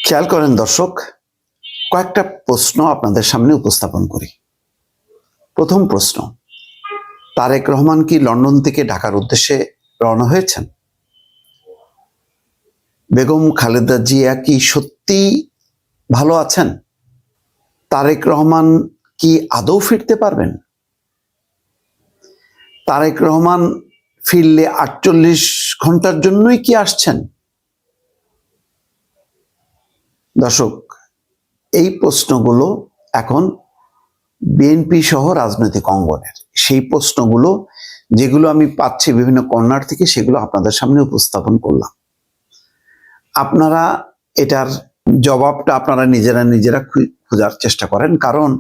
খেয়াল করেন দর্শক, কয়েকটা প্রশ্ন আপনাদের সামনে উপস্থাপন করি। প্রথম প্রশ্ন, তারেক রহমান কি লন্ডন থেকে ঢাকার উদ্দেশ্যে রওনা হয়েছেন? বেগম খালেদা জিয়া কি সত্যি ভালো আছেন? তারেক রহমান কি আদৌ ফিরতে পারবেন? তারেক রহমান ফিরলে 48 ঘন্টার জন্যই কি আসছেন? দর্শক, এই প্রশ্নগুলো এখন বিএনপি সহ রাজনৈতিক অঙ্গনের, সেই প্রশ্নগুলো যেগুলো আমি পাচ্ছি বিভিন্ন কর্নার থেকে, সেগুলো আপনাদের সামনে উপস্থাপন করলাম। আপনারা এটার জবাবটা আপনারা নিজেরা খোঁজার চেষ্টা করেন, কারণ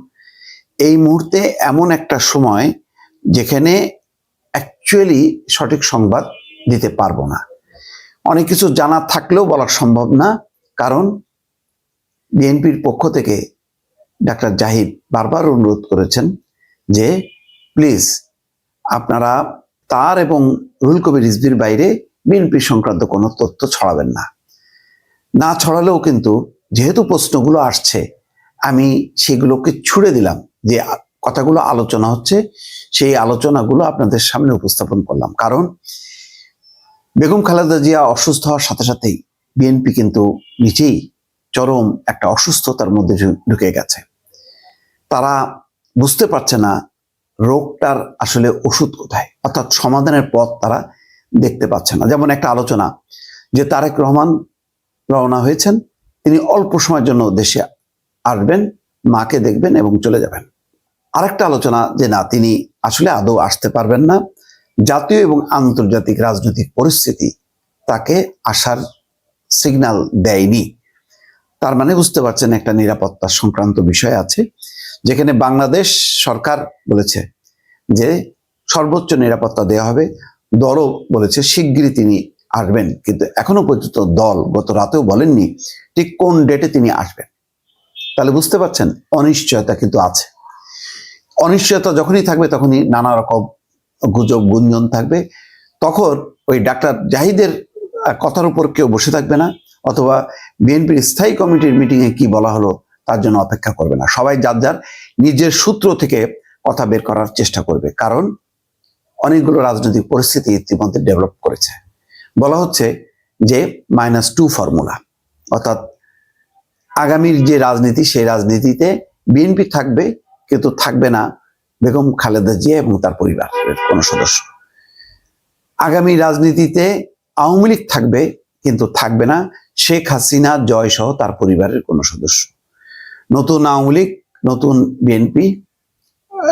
এই মুহূর্তে এমন একটা সময় যেখানে অ্যাকচুয়ালি সঠিক সংবাদ দিতে পারবো না। অনেক কিছু জানা থাকলেও বলা সম্ভব না, কারণ বিএনপির পক্ষ থেকে ডাক্তার জাহিদ বারবার অনুরোধ করেছেন যে প্লিজ আপনারা তার এবং রুহুল কবির রিজভীর বাইরে বিএনপি সংক্রান্ত কোনো তথ্য ছড়াবেন না। না ছড়ালেও কিন্তু যেহেতু প্রশ্নগুলো আসছে, আমি সেগুলোকে ছুড়ে দিলাম, যে কথাগুলো আলোচনা হচ্ছে সেই আলোচনাগুলো আপনাদের সামনে উপস্থাপন করলাম। কারণ বেগম খালেদা জিয়া অসুস্থ হওয়ার সাথে সাথেই বিএনপি কিন্তু নিজেই চরম একটা অসুস্থতার মধ্যে ঢুকে গেছে। তারা বুঝতে পারছে না রোগটার আসলে ওষুধ কোথায়, অর্থাৎ সমাধানের পথ তারা দেখতে পাচ্ছে না। যেমন একটা আলোচনা যে তারেক রহমান রওনা হয়েছেন, তিনি অল্প সময়ের জন্য দেশে আসবেন, মাকে দেখবেন এবং চলে যাবেন। আরেকটা আলোচনা যে না, তিনি আসলে আদৌ আসতে পারবেন না, জাতীয় এবং আন্তর্জাতিক রাজনৈতিক পরিস্থিতি তাকে আসার সিগন্যাল দেয়নি। তার মানে বুঝতে পারছেন একটা নিরাপত্তা সংক্রান্ত বিষয় আছে, যেখানে বাংলাদেশ সরকার বলেছে যে সর্বোচ্চ নিরাপত্তা দেওয়া হবে, দলও বলেছে শিগগিরই তিনি আসবেন, কিন্তু এখনো পর্যন্ত দল গত রাতেও বলেননি ঠিক কোন ডেটে তিনি আসবেন। তাহলে বুঝতে পারছেন অনিশ্চয়তা কিন্তু আছে। অনিশ্চয়তা যখনই থাকবে তখনই নানা রকম গুজব গুঞ্জন থাকবে। তখন ওই ডাক্তার জাহিদের কথার উপর কেউ বসে থাকবে না, অথবা বিএনপির স্থায়ী কমিটির মিটিংয়ে কি বলা হলো তার জন্য অপেক্ষা করবে না। সবাই যার যার নিজের সূত্র থেকে কথা বের করার চেষ্টা করবে, কারণ অনেকগুলো রাজনৈতিক পরিস্থিতি ইতিমধ্যে ডেভেলপ করেছে। বলা হচ্ছে যে -2 ফর্মুলা, অর্থাৎ আগামীর যে রাজনীতি, সেই রাজনীতিতে বিএনপি থাকবে, কিন্তু থাকবে না বেগম খালেদা জিয়া এবং তার পরিবারের কোনো সদস্য। আগামী রাজনীতিতে আওয়ামী লীগ থাকবে, কিন্তু থাকবে না শেখ হাসিনা জয় সহ তার পরিবারের কোনো সদস্য। নতুন আওয়ামী লীগ, নতুন বিএনপি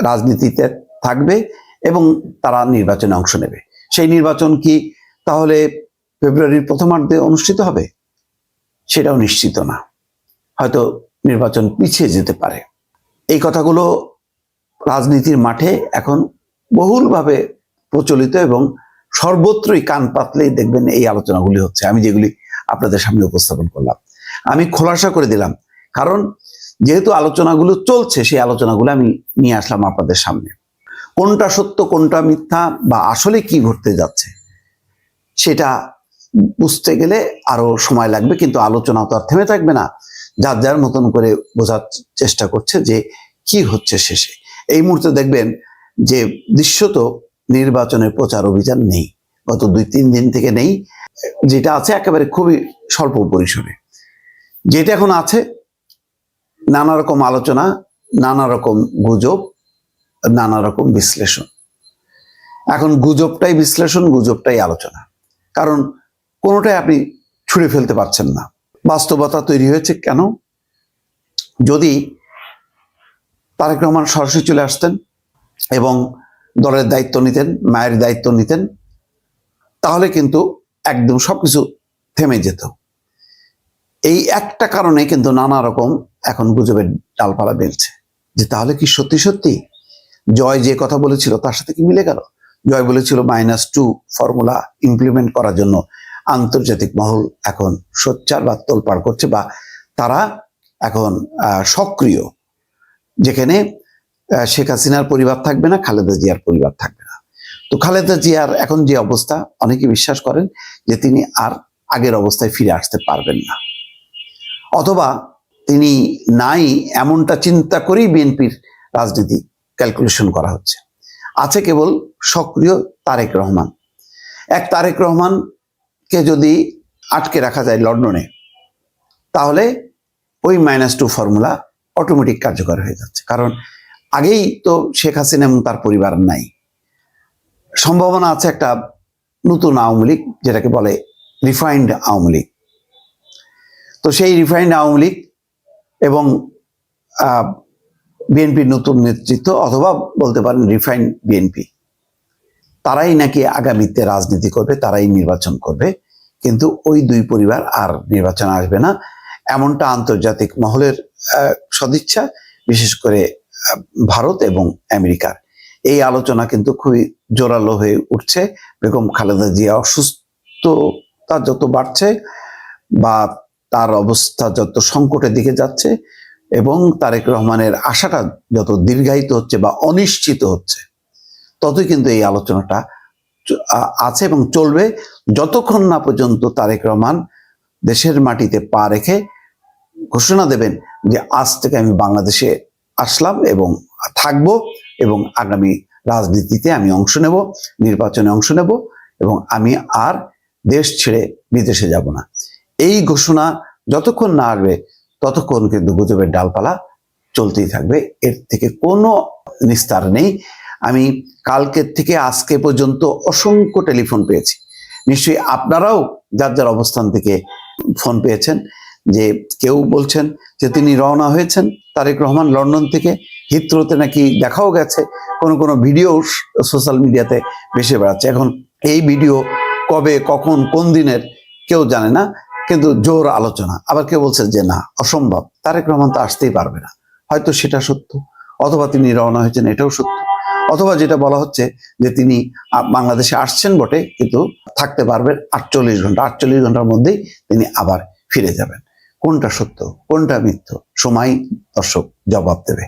রাজনীতিতে থাকবে এবং তারা নির্বাচনে অংশ নেবে। সেই নির্বাচন কি তাহলে ফেব্রুয়ারির প্রথমার্ধে অনুষ্ঠিত হবে? সেটাও নিশ্চিত না, হয়তো নির্বাচন পিছিয়ে যেতে পারে। এই কথাগুলো রাজনীতির মাঠে এখন বহুলভাবে প্রচলিত এবং সর্বত্রই কান পাতলেই দেখবেন এই আলোচনাগুলি হচ্ছে। আমি যেগুলি আপনাদের সামনে উপস্থাপন করলাম, আমি খোলাসা করে দিলাম, কারণ যেহেতু আলোচনাগুলো চলছে, সেই আলোচনাগুলো আমি নিয়ে আসলাম আপনাদের সামনে। কোনটা সত্য কোনটা মিথ্যা বা আসলে কি ঘটতে যাচ্ছে সেটা বুঝতে গেলে আরো সময় লাগবে, কিন্তু আলোচনা তো আর থেমে থাকবে না। যার যার মতন করে বোঝার চেষ্টা করছে যে কি হচ্ছে শেষে। এই মুহূর্তে দেখবেন যে দৃশ্যত নির্বাচনের প্রচার অভিযান নেই, গত 2-3 দিন থেকে নেই। যেটা আছে একেবারে খুবই স্বল্প পরিসরে। যেটা এখন আছে নানা রকম আলোচনা, নানা রকম গুজব, নানা রকম বিশ্লেষণ। এখন গুজবটাই বিশ্লেষণ, গুজবটাই আলোচনা, কারণ কোনোটাই আপনি ছুঁড়ে ফেলতে পারছেন না। বাস্তবতা তৈরি হয়েছে কেন? যদি তারেক রহমান সরাসরি চলে আসতেন এবং দলের দায়িত্ব নিতেন, মায়ের দায়িত্ব নিতেন, তাহলে কিন্তু একদম সবকিছু থেমে যেত। এই একটা কারণে কিন্তু নানা রকম এখন গুজবের ডালপালা বেলছে, যে তাহলে কি সত্যি সত্যি জয় যে কথা বলেছিল তার সাথে কি মিলে গেল? জয় বলেছিল -2 ফর্মুলা ইমপ্লিমেন্ট করার জন্য আন্তর্জাতিক মহল এখন সোচ্চার বা তোলপাড় করছে, বা তারা এখন সক্রিয়, যেখানে শেখ হাসিনার পরিবার থাকবে না, খালেদা জিয়ার পরিবার থাকবে না। তো খালেদা জিয়ার এখন যে অবস্থা, অনেকে বিশ্বাস করেন যে তিনি আর আগের অবস্থায় ফিরে আসতে পারবেন না। অথবা তিনি নাই এমনটা চিন্তা করেই বিএনপির রাজনীতি ক্যালকুলেশন করা হচ্ছে। আছে কেবল সক্রিয় তারেক রহমান। এক তারেক রহমানকে যদি আটকে রাখা যায় লন্ডনে, তাহলে ওই -2 ফর্মুলা অটোমেটিক কার্যকর হয়ে যাচ্ছে। কারণ আগেই তো শেখ হাসিনা এবং তার পরিবার নাই। সম্ভাবনা আছে একটা নতুন আওয়ামী লীগ, যেটাকে বলে রিফাইন্ড আওয়ামী লীগ। তো সেই রিফাইন্ড আওয়ামী লীগ এবং বিএনপির নতুন নেতৃত্ব, অথবা বলতে পারেন রিফাইন্ড বিএনপি, তারাই নাকি আগামীতে রাজনীতি করবে, তারাই নির্বাচন করবে। কিন্তু ওই দুই পরিবার আর নির্বাচন আসবে না, এমনটা আন্তর্জাতিক মহলের সদিচ্ছা, বিশেষ করে ভারত এবং আমেরিকার। এই আলোচনা কিন্তু খুবই জোরালো হয়ে উঠছে। বেগম খালেদা জিয়া অসুস্থতা যত বাড়ছে বা তার অবস্থা যত সংকটের দিকে যাচ্ছে এবং তারেক রহমানের আশাটা যত দীর্ঘায়িত হচ্ছে বা অনিশ্চিত হচ্ছে, ততই কিন্তু এই আলোচনাটা আছে এবং চলবে, যতক্ষণ না পর্যন্ত তারেক রহমান দেশের মাটিতে পা রেখে ঘোষণা দেবেন যে আজ থেকে আমি বাংলাদেশে আসলাম এবং থাকবো এবং আগামী রাজনীতিতে আমি অংশ নেব, নির্বাচনে অংশ নেব এবং আমি আর দেশ ছেড়ে বিদেশে যাব না। এই ঘোষণা যতক্ষণ না আসবে ততক্ষণ কিন্তু গুজবের ডালপালা চলতেই থাকবে, এর থেকে কোনো নিস্তার নেই। আমি কালকের থেকে আজকে পর্যন্ত অসংখ্য টেলিফোন পেয়েছি, নিশ্চয়ই আপনারাও যার যার অবস্থান থেকে ফোন পেয়েছেন। যে কেউ বলছেন যে তিনি রওনা হয়েছেন তারেক রহমান লন্ডন থেকে, হিথ্রোতে নাকি দেখাও গেছে, কোনো ভিডিও সোশ্যাল মিডিয়াতে ভেসে বেড়াচ্ছে। এখন এই ভিডিও কবে, কখন, কোন দিনের কেউ জানে না, কিন্তু জোর আলোচনা। আবার কেউ বলছে যে না, অসম্ভব, তারেক রহমান তো আসতেই পারবে না। হয়তো সেটা সত্য, অথবা তিনি রওনা হয়েছেন এটাও সত্য, অথবা যেটা বলা হচ্ছে যে তিনি বাংলাদেশে আসছেন বটে, কিন্তু থাকতে পারবেন 48 ঘন্টা, 48 ঘন্টার মধ্যেই তিনি আবার ফিরে যাবেন। কোনটা সত্য, কোনটা মিথ্য, সময় দর্শক জবাব দেবে।